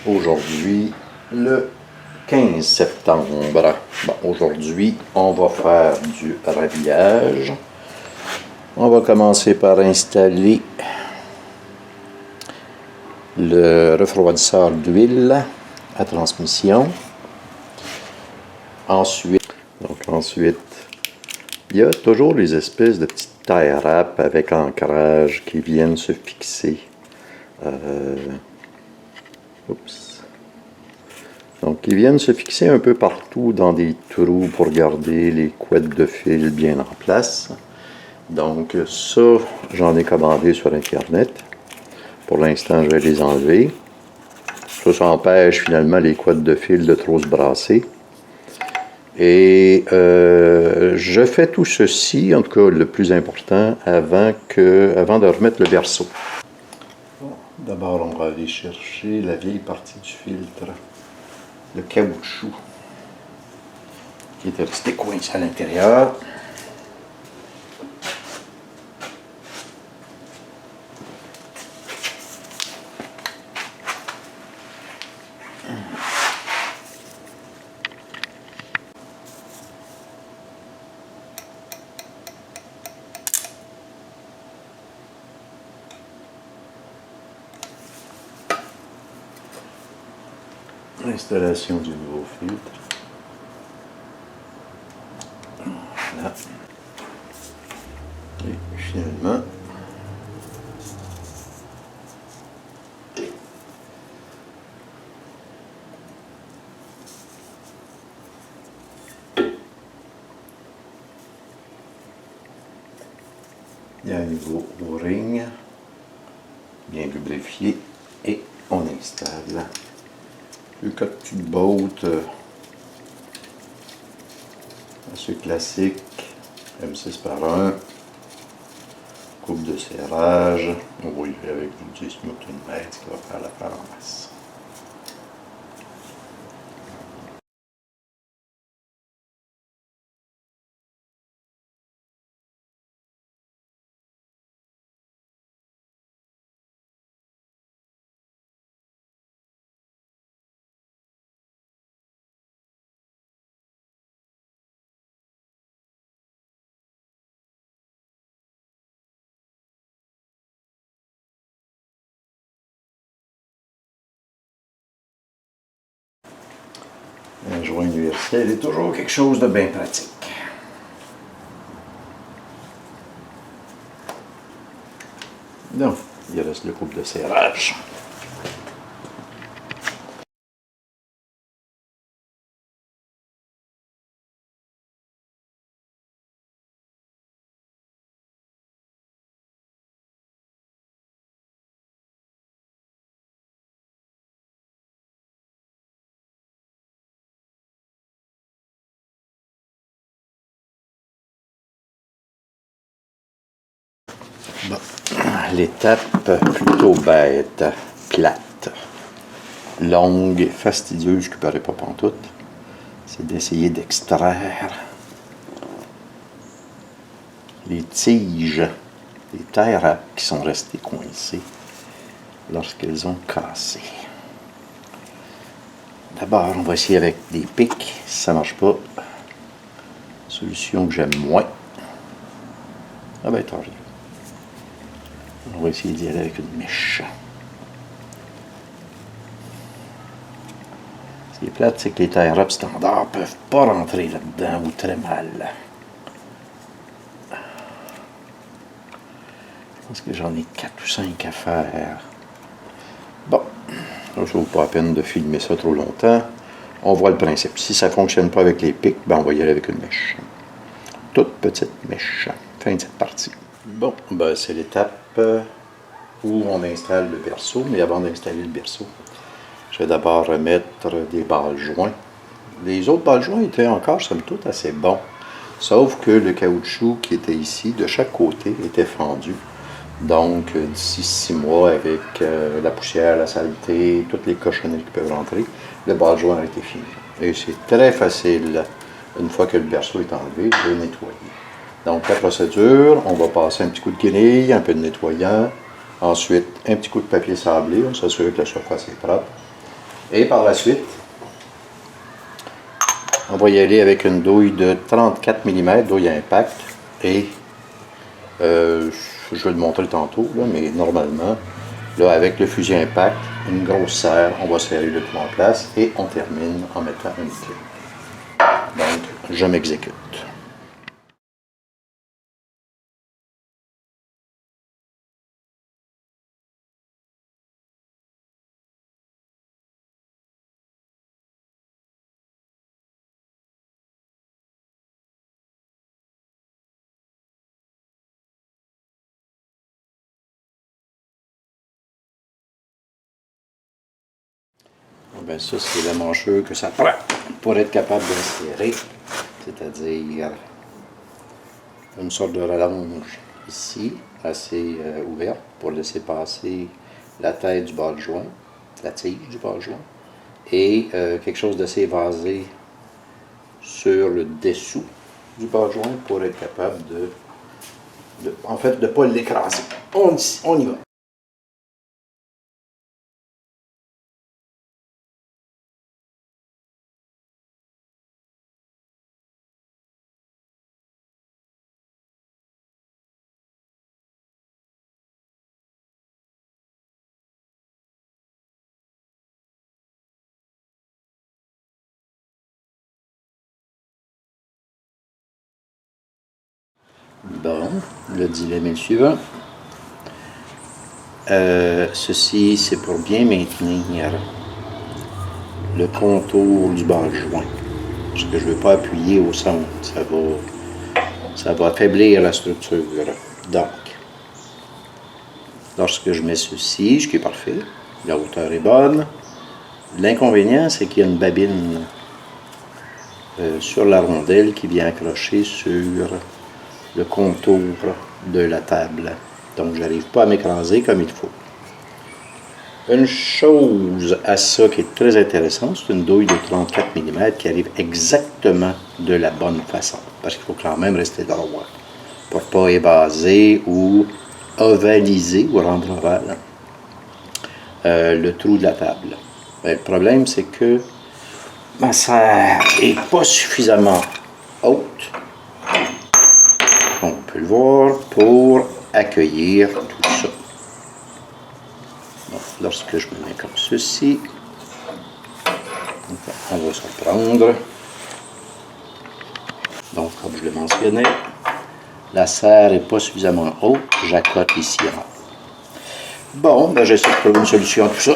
Aujourd'hui, le 15 septembre. Bon, aujourd'hui, on va faire du rhabillage. On va commencer par installer le refroidisseur d'huile à transmission. Ensuite, il y a toujours les espèces de petites tie wraps avec ancrage qui viennent se fixer. Donc, ils viennent se fixer un peu partout dans des trous pour garder les couettes de fil bien en place. Donc, ça, j'en ai commandé sur Internet. Pour l'instant, je vais les enlever. Ça empêche finalement les couettes de fil de trop se brasser. Et je fais tout ceci, en tout cas le plus important, avant de remettre le berceau. Bon, d'abord, on va aller chercher la vieille partie du filtre, le caoutchouc, qui était resté coincé à l'intérieur. Installation du nouveau filtre. Voilà. Et finalement, il y a un nouveau O-ring bien lubrifié et on installe le cockpit boat assez classique, M6 par 1, coupe de serrage, on va y aller avec du 10 Nm qui va faire l'affaire en masse. Un joint universel est toujours quelque chose de bien pratique. Donc, il reste le coupe de serrage. Bon, l'étape plutôt bête, plate, longue et fastidieuse qui ne paraît pas pantoute, c'est d'essayer d'extraire les tiges, les tie wraps qui sont restées coincées lorsqu'elles ont cassé. D'abord, on va essayer avec des pics, si ça ne marche pas, solution que j'aime moins. Ah ben, tant rien. On va essayer d'y aller avec une mèche. Ce qui est plate, c'est que les tie wraps standards ne peuvent pas rentrer là-dedans ou très mal. Je pense que j'en ai 4 ou 5 à faire. Bon, ça ne vaut pas la peine de filmer ça trop longtemps. On voit le principe. Si ça ne fonctionne pas avec les pics, ben on va y aller avec une mèche. Toute petite mèche. Fin de cette partie. Bon, ben c'est l'étape où on installe le berceau, mais avant d'installer le berceau, je vais d'abord remettre des balles joints. Les autres balles joints étaient encore, somme toute, assez bons, sauf que le caoutchouc qui était ici, de chaque côté, était fendu. Donc, d'ici 6 mois, avec la poussière, la saleté, toutes les cochonneries qui peuvent rentrer, le ball joint a été fini. Et c'est très facile, une fois que le berceau est enlevé, de nettoyer. Donc, la procédure, on va passer un petit coup de grille, un peu de nettoyant, ensuite un petit coup de papier sablé, on s'assure que la surface est propre. Et par la suite, on va y aller avec une douille de 34 mm, douille à impact. Et je vais le montrer tantôt, là, mais normalement, là, avec le fusil impact, une grosse serre, on va serrer le tout en place et on termine en mettant une clé. Donc, je m'exécute. Ben ça, c'est la manchure que ça prend pour être capable d'insérer, c'est-à-dire une sorte de rallonge ici, assez ouverte, pour laisser passer la tête du bas de joint, la tige du bas de joint, et quelque chose d'assez évasé sur le dessous du bas de joint pour être capable en fait, de ne pas l'écraser. On y va. Bon, le dilemme est le suivant. Ceci, c'est pour bien maintenir le contour du bas de joint. Parce que je ne veux pas appuyer au centre. Ça va affaiblir la structure. Donc, lorsque je mets ceci, ce qui est parfait, la hauteur est bonne. L'inconvénient, c'est qu'il y a une babine sur la rondelle qui vient accrocher sur le contour de la table. Donc, je n'arrive pas à m'écraser comme il faut. Une chose à ça qui est très intéressante, c'est une douille de 34 mm qui arrive exactement de la bonne façon. Parce qu'il faut quand même rester droit pour ne pas évaser ou ovaliser ou rendre ovale le trou de la table. Mais le problème, c'est que ma serre n'est pas suffisamment haute, on peut le voir, pour accueillir tout ça. Donc, lorsque je me mets comme ceci, on va se prendre. Donc, comme je le mentionnais, la serre n'est pas suffisamment haute, j'accote ici. Bon, ben j'essaie de trouver une solution à tout ça.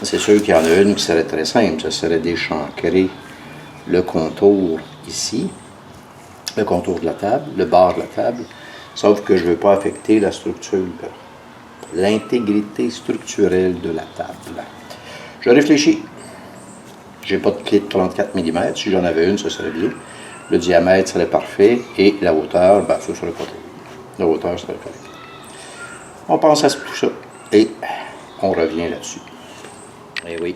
C'est sûr qu'il y en a une qui serait très simple, ce serait d'échancrer le contour ici, le contour de la table, le bord de la table, sauf que je ne veux pas affecter la structure, l'intégrité structurelle de la table. Je réfléchis. J'ai pas de clé de 34 mm. Si j'en avais une, ce serait bien. Le diamètre serait parfait et la hauteur, ben, ce serait pas trop. La hauteur serait correcte. On pense à tout ça et on revient là-dessus. Et oui,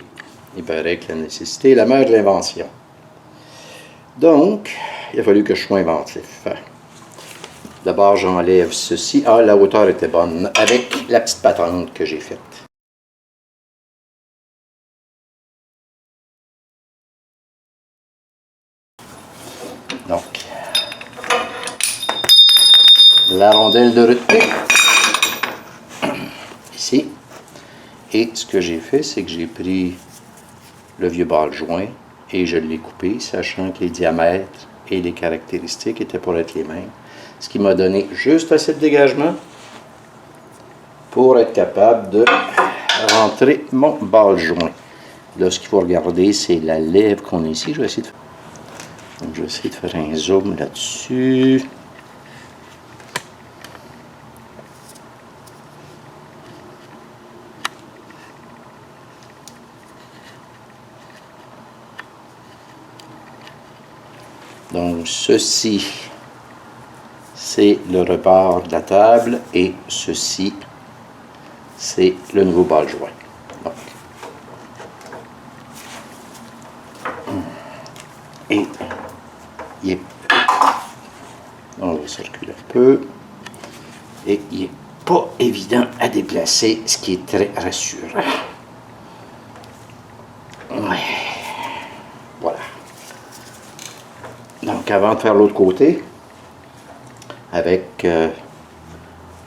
il paraît que la nécessité est la mère de l'invention. Donc, il a fallu que je sois inventif. D'abord, j'enlève ceci. Ah, la hauteur était bonne avec la petite patente que j'ai faite. Donc, la rondelle de retenue, ici. Et ce que j'ai fait, c'est que j'ai pris le vieux ball joint et je l'ai coupé, sachant que les diamètres et les caractéristiques étaient pour être les mêmes. Ce qui m'a donné juste assez de dégagement pour être capable de rentrer mon ball joint. Là, ce qu'il faut regarder, c'est la lèvre qu'on a ici. Je vais essayer de faire un zoom là-dessus. Donc, ceci, c'est le rebord de la table et ceci, c'est le nouveau ball joint. Donc, et il est, on va circuler un peu, et il n'est pas évident à déplacer, ce qui est très rassurant. avant de faire l'autre côté, avec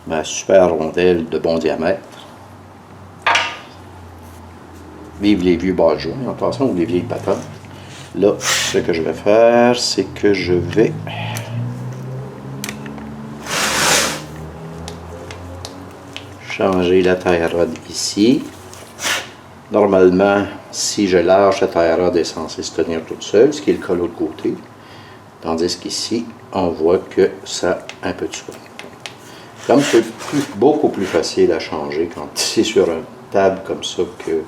ma super rondelle de bon diamètre, vive les vieux bas joints, en passant, ou les vieilles patates. Là, ce que je vais faire, c'est que je vais changer la tie rod ici. Normalement, si je lâche la tie rod, elle est censée se tenir toute seule, ce qui est le cas de l'autre côté. Tandis qu'ici, on voit que ça a un peu de soin. Comme c'est beaucoup plus facile à changer quand c'est sur une table comme ça que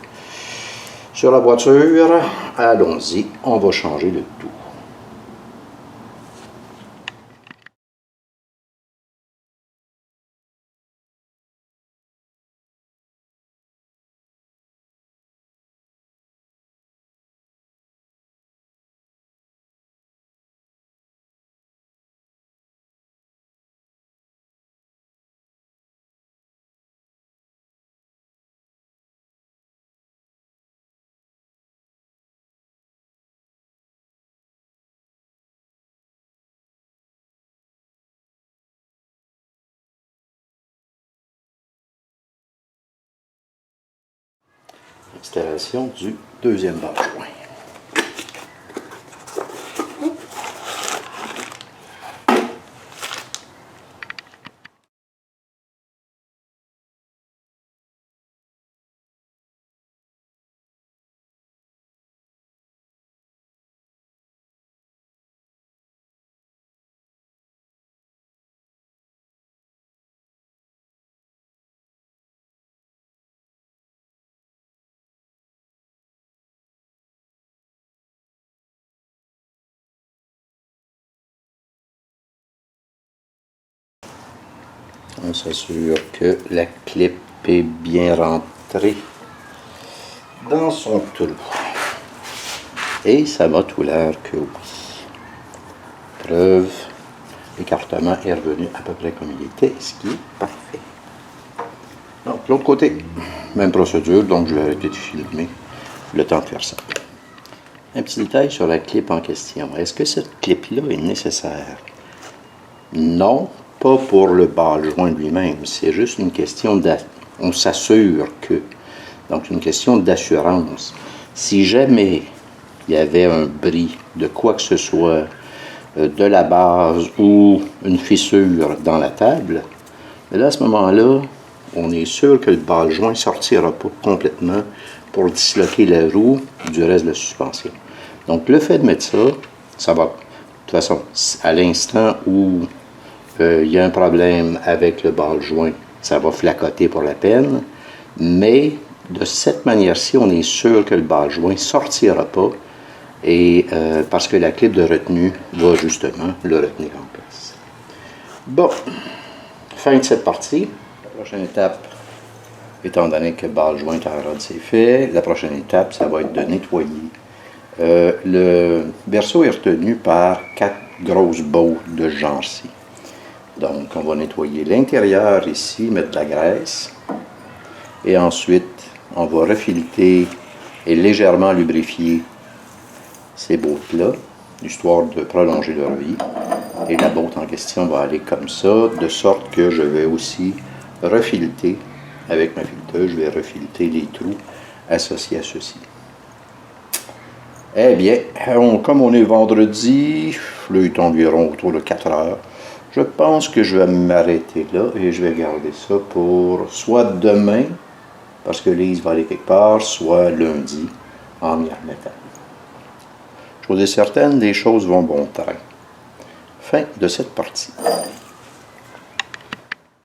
sur la voiture, allons-y, on va changer le tout. Installation du deuxième bas joint. On s'assure que la clip est bien rentrée dans son trou. Et ça m'a tout l'air que oui. Preuve, l'écartement est revenu à peu près comme il était, ce qui est parfait. Donc, l'autre côté, même procédure, donc je vais arrêter de filmer le temps de faire ça. Un petit détail sur la clip en question. Est-ce que cette clip-là est nécessaire? Non, pas pour le bas joint lui-même. C'est juste une question on s'assure que. Donc, une question d'assurance. Si jamais il y avait un bris de quoi que ce soit, de la base ou une fissure dans la table, mais là, à ce moment-là, on est sûr que le bas joint ne sortira pas complètement pour disloquer la roue du reste de la suspension. Donc, le fait de mettre ça, ça va. De toute façon, à l'instant où il y a un problème avec le bas joint, ça va flacoter pour la peine, mais de cette manière-ci, on est sûr que le bas joint ne sortira pas, et parce que la clip de retenue va justement le retenir en place. Bon, fin de cette partie. La prochaine étape, étant donné que le bas joint tie rod c'est fait, la prochaine étape, ça va être de nettoyer. Le berceau est retenu par 4 grosses bottes de ce genre-ci. Donc, on va nettoyer l'intérieur ici, mettre de la graisse. Et ensuite, on va refileter et légèrement lubrifier ces bottes-là, histoire de prolonger leur vie. Et la botte en question va aller comme ça, de sorte que je vais aussi refileter, avec ma fileteuse, je vais refileter les trous associés à ceci. Eh bien, comme on est vendredi, là, il est environ autour de 4 heures. Je pense que je vais m'arrêter là et je vais garder ça pour soit demain, parce que Lise va aller quelque part, soit lundi, en y remettant. Chose est certaine, les choses vont bon train. Fin de cette partie.